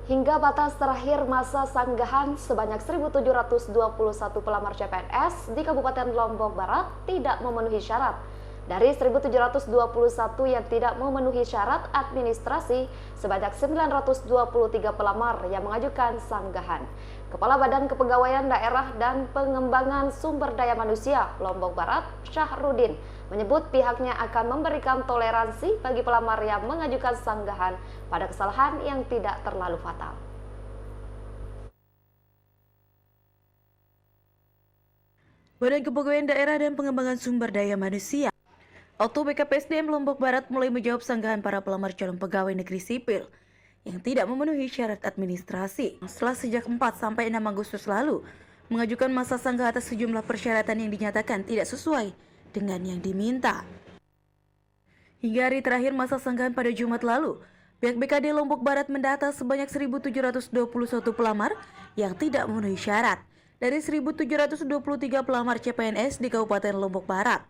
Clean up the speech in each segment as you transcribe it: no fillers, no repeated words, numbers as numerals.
Hingga batas terakhir masa sanggahan sebanyak 1.721 pelamar CPNS di Kabupaten Lombok Barat tidak memenuhi syarat. Dari 1.721 yang tidak memenuhi syarat administrasi, sebanyak 923 pelamar yang mengajukan sanggahan. Kepala Badan Kepegawaian Daerah dan Pengembangan Sumber Daya Manusia Lombok Barat, Syahrudin, menyebut pihaknya akan memberikan toleransi bagi pelamar yang mengajukan sanggahan pada kesalahan yang tidak terlalu fatal. Badan Kepegawaian Daerah dan Pengembangan Sumber Daya Manusia atau BKPSDM Lombok Barat mulai menjawab sanggahan para pelamar calon pegawai negeri sipil yang tidak memenuhi syarat administrasi. Setelah sejak 4 sampai 6 Agustus lalu mengajukan masa sanggah atas sejumlah persyaratan yang dinyatakan tidak sesuai dengan yang diminta. Hingga hari terakhir masa sanggahan pada Jumat lalu, pihak BKD Lombok Barat mendata sebanyak 1.721 pelamar yang tidak memenuhi syarat dari 1.723 pelamar CPNS di Kabupaten Lombok Barat.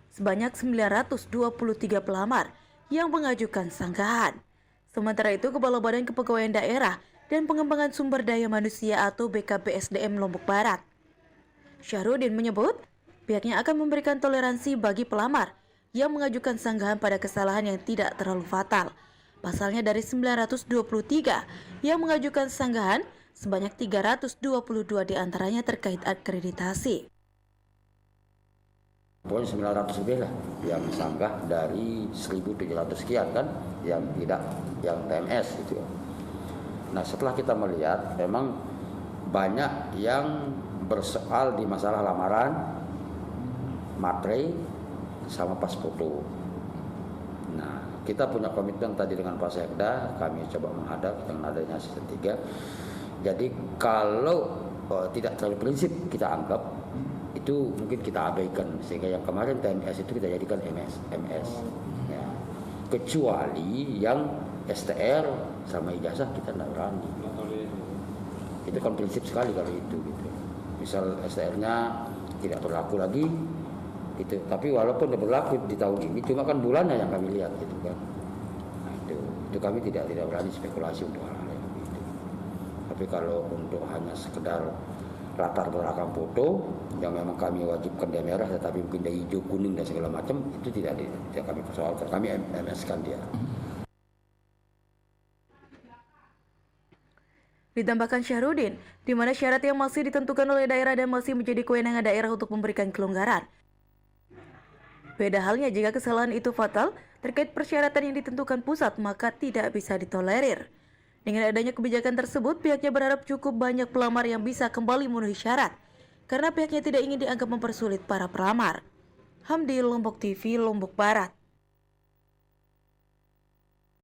Sebanyak 923 pelamar yang mengajukan sanggahan. Sementara itu, Kepala Badan Kepegawaian Daerah dan Pengembangan Sumber Daya Manusia atau BKPSDM Lombok Barat, Syahrudin menyebut pihaknya akan memberikan toleransi bagi pelamar yang mengajukan sanggahan pada kesalahan yang tidak terlalu fatal. Pasalnya dari 923 yang mengajukan sanggahan, sebanyak 322 diantaranya terkait akreditasi. Pokoknya 900 lebih lah yang sanggah dari 1.700 sekian kan yang tidak, yang TMS gitu. Nah setelah kita melihat memang banyak yang bersoal di masalah lamaran, materai, sama pas foto. Nah kita punya komitmen tadi dengan Pak Sekda, kami coba menghadap dengan adanya sistem 3. Jadi kalau tidak terlalu prinsip kita anggap, itu mungkin kita abaikan, sehingga yang kemarin TMS itu kita jadikan MS ya. Kecuali yang STR sama ijazah kita tidak berani. Itu kan prinsip sekali kalau itu gitu. Misal STR-nya tidak berlaku lagi itu, tapi walaupun berlaku di tahun ini, cuma kan bulannya yang kami lihat gitu kan. Nah, itu kami tidak berani spekulasi untuk hal-hal yang begitu. Tapi kalau untuk hanya sekedar latar belakang foto yang memang kami wajibkan dia merah, tetapi mungkin dia hijau, kuning dan segala macam, itu tidak kami persoalkan. Kami MS-kan dia. Ditambahkan Syahrudin, di mana syarat yang masih ditentukan oleh daerah dan masih menjadi kewenangan daerah untuk memberikan kelonggaran. Beda halnya jika kesalahan itu fatal terkait persyaratan yang ditentukan pusat, maka tidak bisa ditolerir. Dengan adanya kebijakan tersebut, pihaknya berharap cukup banyak pelamar yang bisa kembali memenuhi syarat, karena pihaknya tidak ingin dianggap mempersulit para pelamar. Hamdi, Lombok TV, Lombok Barat.